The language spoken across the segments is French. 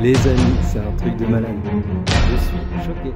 Les amis, c'est un truc de malade. Je suis choqué.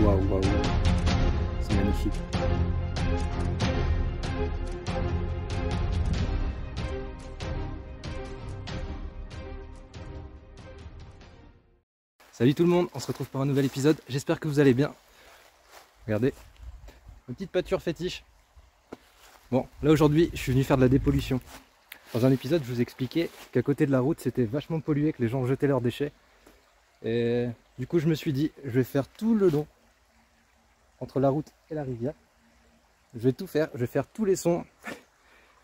Waouh, c'est magnifique. Salut tout le monde, on se retrouve pour un nouvel épisode, j'espère que vous allez bien. Regardez, une petite pâture fétiche. Bon, là aujourd'hui, je suis venu faire de la dépollution. Dans un épisode, je vous expliquais qu'à côté de la route, c'était vachement pollué, que les gens jetaient leurs déchets. Et du coup, je me suis dit, je vais faire tout le long entre la route et la rivière. Je vais tout faire, je vais faire tous les sons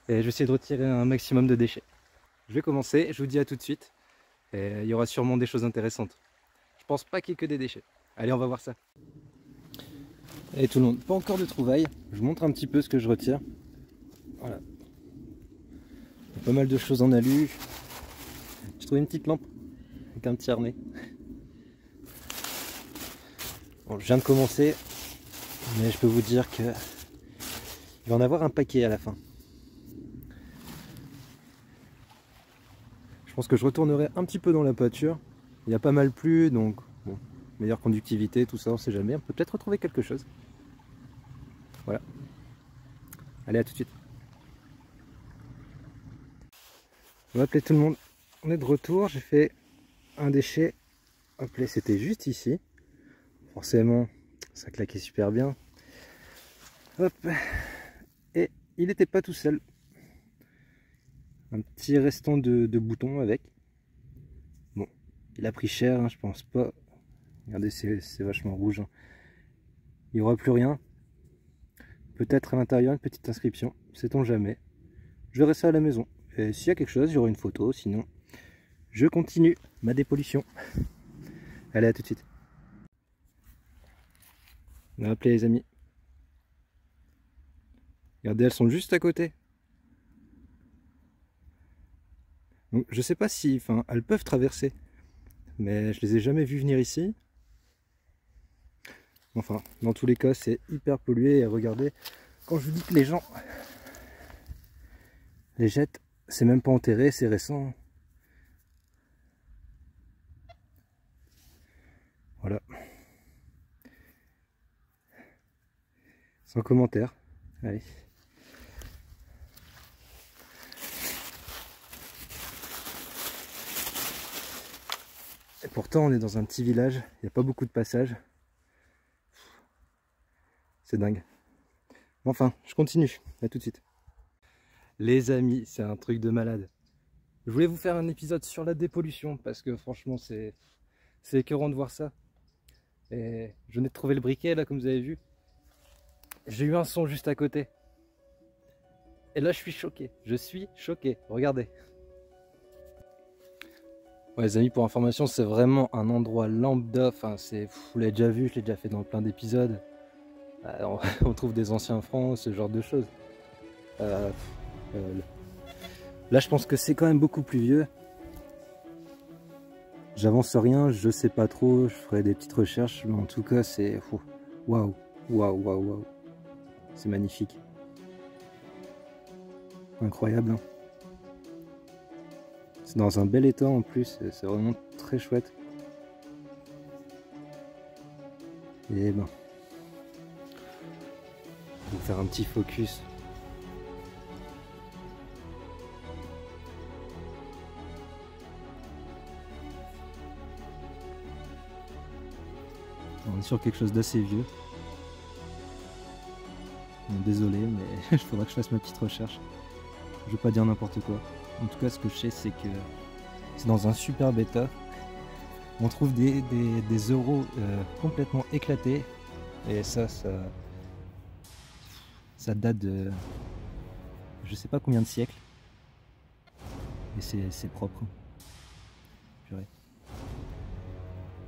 et je vais essayer de retirer un maximum de déchets. Je vais commencer, je vous dis à tout de suite et il y aura sûrement des choses intéressantes. Je pense pas qu'il y ait que des déchets. Allez, on va voir ça. Et tout le monde, pas encore de trouvailles. Je vous montre un petit peu ce que je retire. Voilà. Il y a pas mal de choses en alu. J'ai trouvé une petite lampe avec un petit harnais. Bon, je viens de commencer. Mais je peux vous dire que il va en avoir un paquet à la fin. Je pense que je retournerai un petit peu dans la pâture. Il y a pas mal plu, donc bon, meilleure conductivité, tout ça, on sait jamais. On peut peut-être retrouver quelque chose. Voilà. Allez, à tout de suite. On va appeler tout le monde. On est de retour. J'ai fait un déchet. Hop là, c'était juste ici. Forcément, ça claquait super bien. Hop. Et il n'était pas tout seul. Un petit restant de boutons avec. Bon, il a pris cher, hein, je pense pas. Regardez, c'est vachement rouge. Hein. Il n'y aura plus rien. Peut-être à l'intérieur une petite inscription. Sait-on jamais. Je verrai ça à la maison. Et s'il y a quelque chose, il y aura une photo. Sinon, je continue ma dépollution. Allez, à tout de suite. On a appelé les amis. Regardez, elles sont juste à côté. Donc, je sais pas si, enfin, elles peuvent traverser, mais je les ai jamais vues venir ici. Enfin, dans tous les cas, c'est hyper pollué. Et regardez, quand je vous dis que les gens les jettent, c'est même pas enterré, c'est récent. Voilà. Sans commentaire. Allez. Et pourtant, on est dans un petit village, il n'y a pas beaucoup de passages. C'est dingue. Enfin, je continue. À tout de suite. Les amis, c'est un truc de malade. Je voulais vous faire un épisode sur la dépollution parce que franchement, c'est écœurant de voir ça. Et je venais de trouver le briquet là, comme vous avez vu. J'ai eu un son juste à côté. Et là, je suis choqué. Je suis choqué. Regardez. Ouais, les amis, pour information, c'est vraiment un endroit lambda. Enfin, vous l'avez déjà vu, je l'ai déjà fait dans plein d'épisodes. On trouve des anciens francs, ce genre de choses. Là, je pense que c'est quand même beaucoup plus vieux. J'avance rien, je sais pas trop, je ferai des petites recherches, mais en tout cas, c'est waouh, waouh, waouh, waouh. C'est magnifique. Incroyable. Hein. C'est dans un bel état en plus, c'est vraiment très chouette. Et ben, on va faire un petit focus. On est sur quelque chose d'assez vieux. Bon, désolé, mais il faudra que je fasse ma petite recherche. Je vais pas dire n'importe quoi. En tout cas, ce que je sais, c'est que c'est dans un superbe état. On trouve des euros complètement éclatés. Et ça date de je sais pas combien de siècles. Et c'est propre. Purée.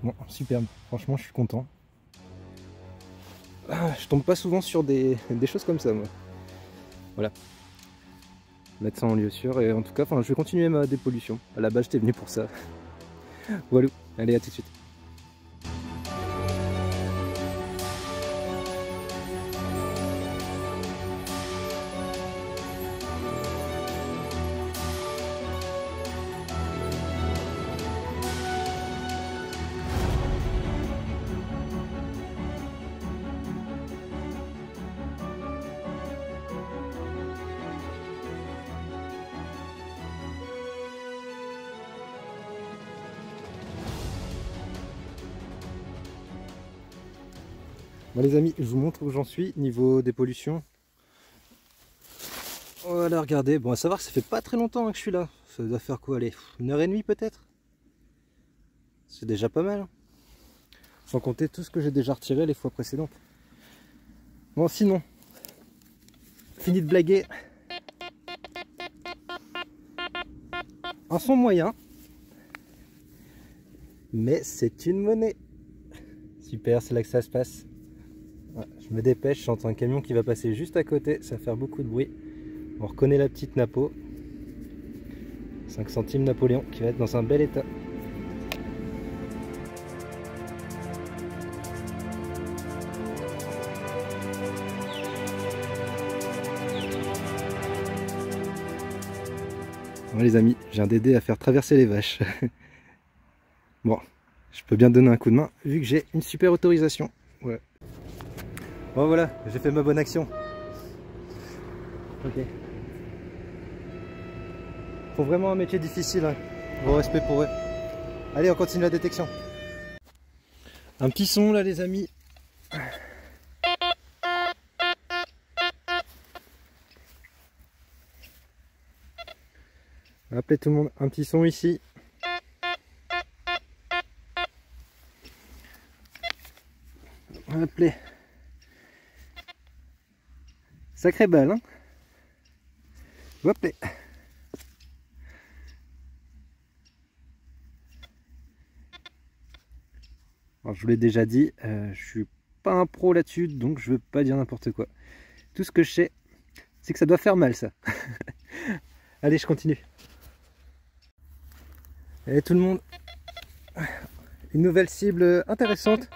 Bon, superbe. Franchement, je suis content. Je tombe pas souvent sur des choses comme ça, moi. Voilà. Mettre ça en lieu sûr. Et en tout cas, je vais continuer ma dépollution. À la base, j'étais venu pour ça. Voilà. Allez, à tout de suite. Bon les amis, je vous montre où j'en suis niveau des pollutions. Voilà, regardez. Bon, à savoir que ça fait pas très longtemps que je suis là. Ça doit faire quoi, allez, 1h30 peut-être. C'est déjà pas mal. Sans compter tout ce que j'ai déjà retiré les fois précédentes. Bon, sinon, fini de blaguer. Un son moyen. Mais c'est une monnaie. Super, c'est là que ça se passe. Ouais, je me dépêche, j'entends un camion qui va passer juste à côté, ça va faire beaucoup de bruit. On reconnaît la petite Napo. 5 centimes Napoléon qui va être dans un bel état. Bon les amis, j'ai un Dédé à faire traverser les vaches. Bon, je peux bien donner un coup de main vu que j'ai une super autorisation. Ouais. Bon voilà, j'ai fait ma bonne action. Ok. Faut vraiment un métier difficile, hein. Gros respect pour eux. Allez, on continue la détection. Un petit son là les amis. On va appeler tout le monde. Un petit son ici. On va appeler. Sacrée balle, hein. Hop là. Alors, je vous l'ai déjà dit, je suis pas un pro là-dessus, donc je veux pas dire n'importe quoi. Tout ce que je sais, c'est que ça doit faire mal, ça. Allez, je continue. Allez, tout le monde. Une nouvelle cible intéressante.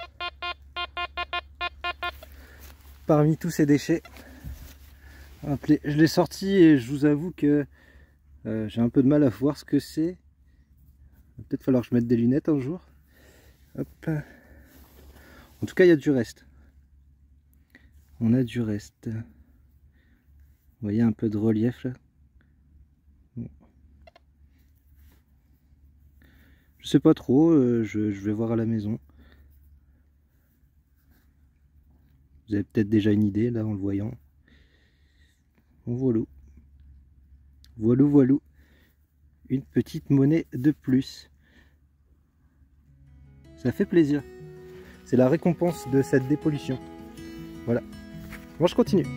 Parmi tous ces déchets. Je l'ai sorti et je vous avoue que j'ai un peu de mal à voir ce que c'est. Peut-être falloir que je mette des lunettes un jour. Hop. En tout cas, il y a du reste. On a du reste. Vous voyez un peu de relief là. Bon. Je sais pas trop, je vais voir à la maison. Vous avez peut-être déjà une idée là en le voyant. Bon, voilà. Voilà. Une petite monnaie de plus. Ça fait plaisir. C'est la récompense de cette dépollution. Voilà. Bon, je continue.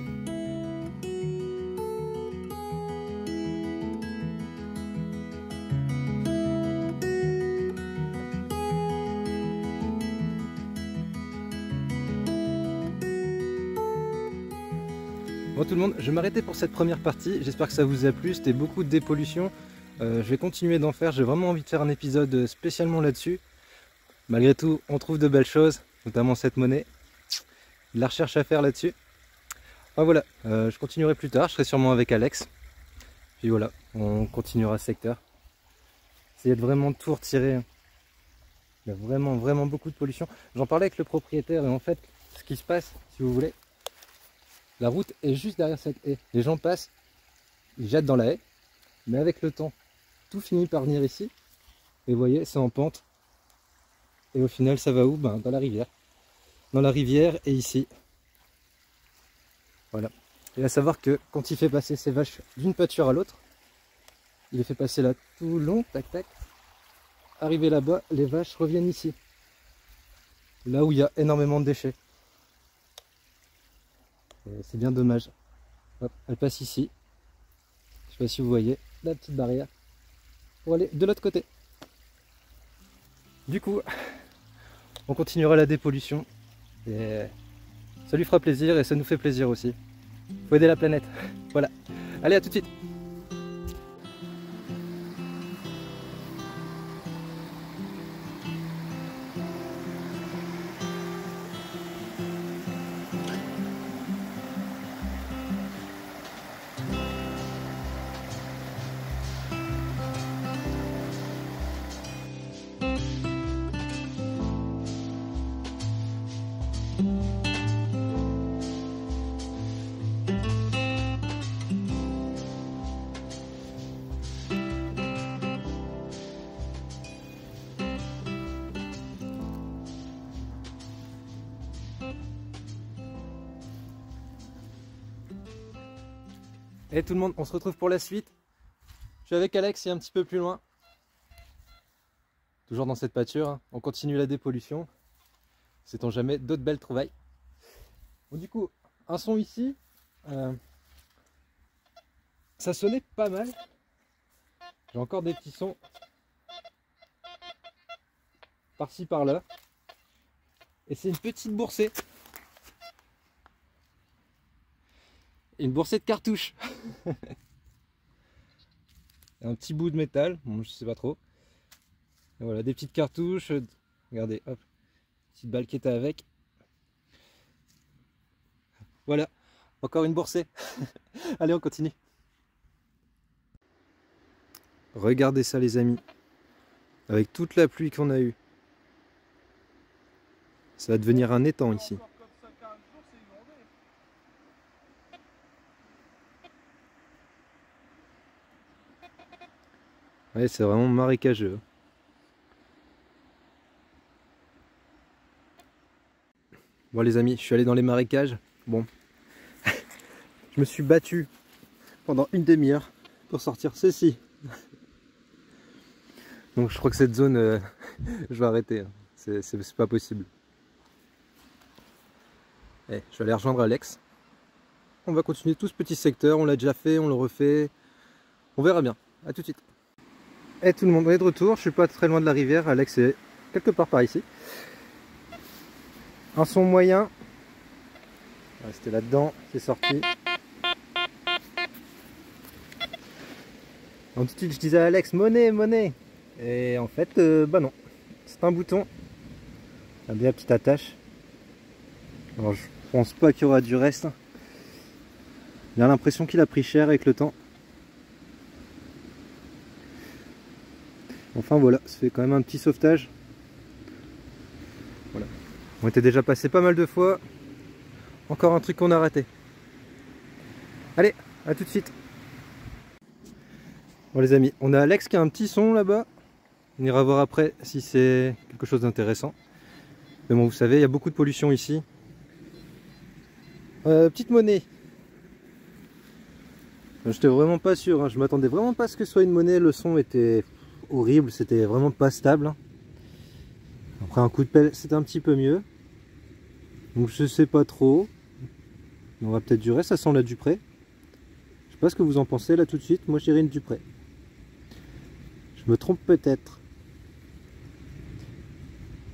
Bon tout le monde, je vais m'arrêter pour cette première partie. J'espère que ça vous a plu. C'était beaucoup de dépollution. Je vais continuer d'en faire. J'ai vraiment envie de faire un épisode spécialement là-dessus. Malgré tout, on trouve de belles choses, notamment cette monnaie. De la recherche à faire là-dessus. Ah, voilà, je continuerai plus tard, je serai sûrement avec Alex. Puis voilà, on continuera ce secteur. Essayer de vraiment tout retirer. Il y a vraiment beaucoup de pollution. J'en parlais avec le propriétaire et en fait, ce qui se passe, si vous voulez, la route est juste derrière cette haie. Les gens passent, ils jettent dans la haie, mais avec le temps, tout finit par venir ici. Et vous voyez, c'est en pente. Et au final, ça va où? Ben, dans la rivière. dans la rivière et ici. Voilà. Et à savoir que quand il fait passer ses vaches d'une pâture à l'autre, il les fait passer là tout long, tac tac. Arrivé là-bas, les vaches reviennent ici. Là où il y a énormément de déchets. C'est bien dommage. Hop, elle passe ici. Je sais pas si vous voyez la petite barrière pour aller de l'autre côté. Du coup, on continuera la dépollution. Et ça lui fera plaisir et ça nous fait plaisir aussi. Faut aider la planète. Voilà. Allez, à tout de suite. Et tout le monde, on se retrouve pour la suite. Je suis avec Alex, et un petit peu plus loin. Toujours dans cette pâture, hein. On continue la dépollution. Sait-on jamais d'autres belles trouvailles. Bon, du coup, un son ici. Ça sonnait pas mal. J'ai encore des petits sons par-ci par-là. Et c'est une petite boursée. Une boursée de cartouches. Un petit bout de métal, bon, je sais pas trop. Et voilà, des petites cartouches. Regardez, hop, petite balle qui était avec. Voilà, encore une boursée. Allez, on continue. Regardez ça, les amis. Avec toute la pluie qu'on a eue. Ça va devenir un étang ici. Ouais, c'est vraiment marécageux. Bon les amis, je suis allé dans les marécages. Bon, je me suis battu pendant une demi-heure pour sortir ceci. Donc je crois que cette zone, je vais arrêter. C'est pas possible. Eh, je vais aller rejoindre Alex. On va continuer tout ce petit secteur. On l'a déjà fait, on le refait. On verra bien. À tout de suite. Et tout le monde est de retour, je suis pas très loin de la rivière, Alex est quelque part par ici. Un son moyen. C'était là-dedans, c'est sorti. En tout de suite je disais à Alex, monnaie, monnaie. Et en fait, bah non. C'est un bouton. Regardez la petite attache. Alors je pense pas qu'il y aura du reste. J'ai l'impression qu'il a pris cher avec le temps. Enfin voilà, ça fait quand même un petit sauvetage. Voilà. On était déjà passé pas mal de fois. Encore un truc qu'on a raté. Allez, à tout de suite. Bon les amis, on a Alex qui a un petit son là-bas. On ira voir après si c'est quelque chose d'intéressant. Mais bon, vous savez, il y a beaucoup de pollution ici. Petite monnaie. J'étais vraiment pas sûr, hein. Je m'attendais vraiment pas à ce que ce soit une monnaie. Le son était horrible, c'était vraiment pas stable. Après un coup de pelle, c'était un petit peu mieux. Donc je sais pas trop. On va peut-être durer, ça sent la Dupré. Je sais pas ce que vous en pensez là tout de suite. Moi je dirais une Dupré. Je me trompe peut-être.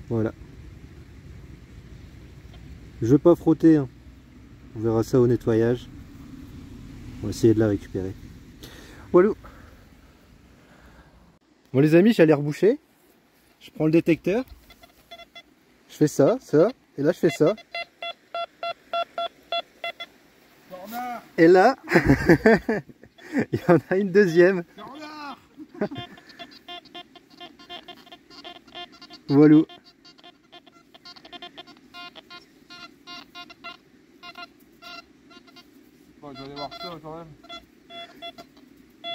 Voilà. Je veux pas frotter, hein. On verra ça au nettoyage. On va essayer de la récupérer. Voilà. Bon les amis, j'allais reboucher. Je prends le détecteur. Je fais ça, ça. Et là je fais ça. Et là, il y en a une deuxième. Voilà. Bon, je vais aller voir ça quand même.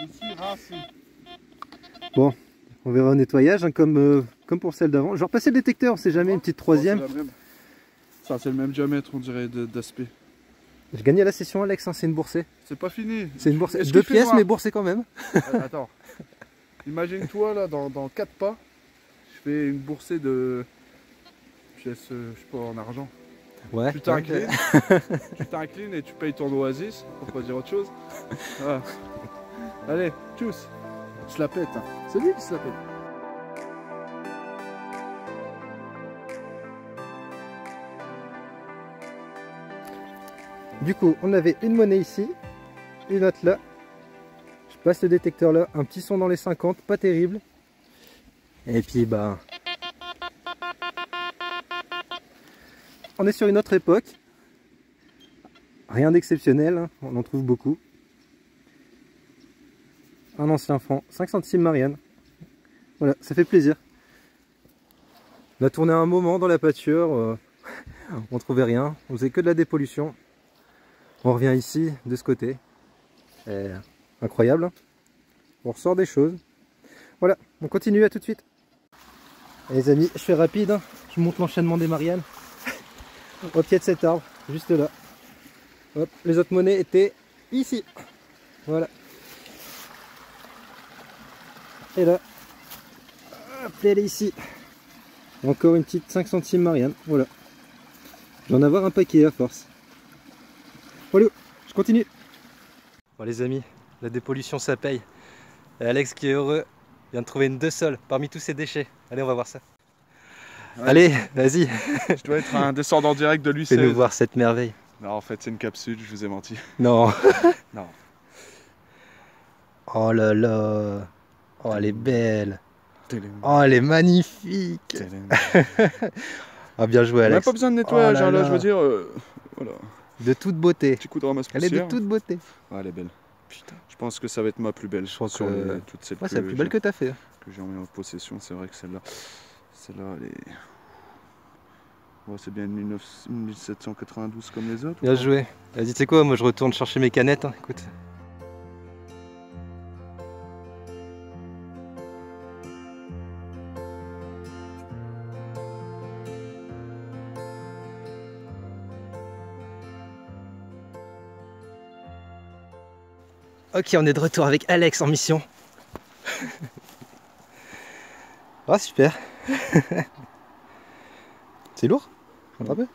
Ici, rincé. Bon, on verra au nettoyage, hein, comme pour celle d'avant. Je vais repasser le détecteur, on sait jamais, une petite troisième. Ça, c'est le même diamètre, on dirait, d'aspect. J'ai gagné la session, Alex, hein, c'est une boursée. C'est pas fini. C'est une boursée. Est-ce 2 qu'il fait pièces, noir mais boursée quand même. Attends. Imagine-toi, là, dans 4 pas, je fais une boursée de pièces, je sais pas, en argent. Ouais. Tu t'inclines, tu t'inclines et tu payes ton oasis, pour pas dire autre chose. Voilà. Allez, tchuss. Je la pète. Hein. C'est lui qui se la pète. Du coup, on avait une monnaie ici, une autre là. Je passe le détecteur là, un petit son dans les 50, pas terrible. Et puis bah... on est sur une autre époque. Rien d'exceptionnel, hein, on en trouve beaucoup. Un ancien franc, 5 centimes Marianne. Voilà, ça fait plaisir. On a tourné un moment dans la pâture, on trouvait rien, on faisait que de la dépollution. On revient ici, de ce côté. Incroyable. On ressort des choses. Voilà, on continue, à tout de suite. Et les amis, je fais rapide. Hein. Je monte l'enchaînement des Mariannes. Au pied de cet arbre, juste là. Hop, les autres monnaies étaient ici. Voilà. Et là, hop, elle est ici. Encore une petite 5 centimes Marianne. Voilà. Je vais en avoir un paquet à force. Voilà, je continue. Bon les amis, la dépollution ça paye. Et Alex qui est heureux vient de trouver une 2 sols parmi tous ces déchets. Allez, on va voir ça. Ouais. Allez, vas-y. Je dois être un descendant direct de lui. Fais-nous voir cette merveille. Non, en fait c'est une capsule, je vous ai menti. Non. Non. Oh là là. Oh, elle est belle. Oh, elle est magnifique. Ah, bien joué, Alex. On n'a pas besoin de nettoyage, oh là, je veux dire. Voilà. De toute beauté. Petit coup de ramasse poussière. Elle est de toute beauté. Ah, elle est belle. Putain. Je pense que ça va être ma plus belle. Je pense sur que toutes celles c'est la plus belle que tu as fait. Que j'ai en possession, c'est vrai que celle-là, elle est. Ouais, c'est bien 1792 comme les autres. Bien joué. Vas-y, tu sais quoi, moi je retourne chercher mes canettes. Hein. Écoute. Ok, on est de retour avec Alex en mission. Ah, super. C'est lourd? Un peu?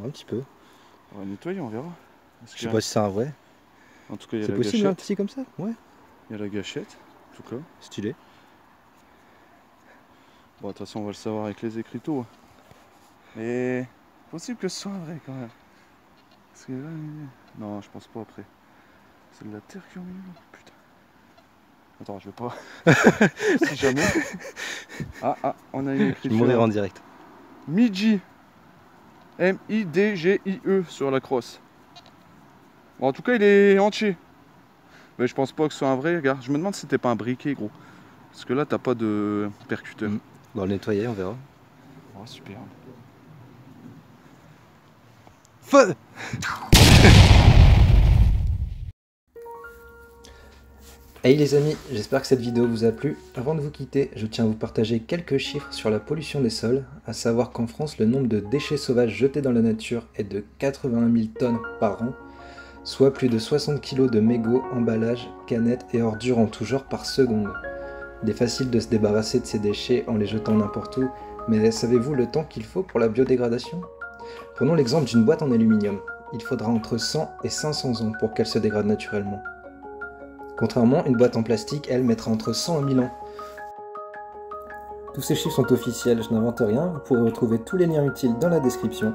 Un petit peu. On va nettoyer, on verra. Je sais pas si c'est un vrai. En tout cas, il y a la gâchette. C'est possible un petit comme ça? Ouais. Il y a la gâchette, en tout cas. Stylé. Bon, de toute façon, on va le savoir avec les écriteaux. Mais possible que ce soit un vrai quand même. Parce que là, non, je pense pas après. C'est de la terre qui est au milieu. Putain. Attends, je vais pas. Si jamais. Ah, on a une écriture. Je vais mourir en direct. Midgie. M-I-D-G-I-E sur la crosse. Bon, en tout cas, il est entier. Mais je pense pas que ce soit un vrai. Regarde, je me demande si c'était pas un briquet, gros. Parce que là, t'as pas de percuteur. On va le nettoyer, on verra. Oh, super. Feu. Hey les amis, j'espère que cette vidéo vous a plu. Avant de vous quitter, je tiens à vous partager quelques chiffres sur la pollution des sols, à savoir qu'en France, le nombre de déchets sauvages jetés dans la nature est de 81 000 tonnes par an, soit plus de 60 kg de mégots, emballages, canettes et ordures en tout genre par seconde. Il est facile de se débarrasser de ces déchets en les jetant n'importe où, mais savez-vous le temps qu'il faut pour la biodégradation? Prenons l'exemple d'une boîte en aluminium. Il faudra entre 100 et 500 ans pour qu'elle se dégrade naturellement. Contrairement, une boîte en plastique, elle, mettra entre 100 et 1000 ans. Tous ces chiffres sont officiels, je n'invente rien, vous pourrez retrouver tous les liens utiles dans la description.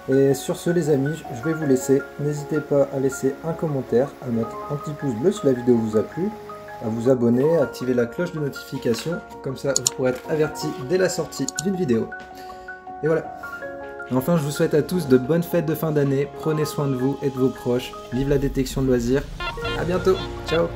Et sur ce les amis, je vais vous laisser. N'hésitez pas à laisser un commentaire, à mettre un petit pouce bleu si la vidéo vous a plu, à vous abonner, à activer la cloche de notification, comme ça vous pourrez être averti dès la sortie d'une vidéo. Et voilà. Enfin, je vous souhaite à tous de bonnes fêtes de fin d'année, prenez soin de vous et de vos proches, vive la détection de loisirs, à bientôt, ciao.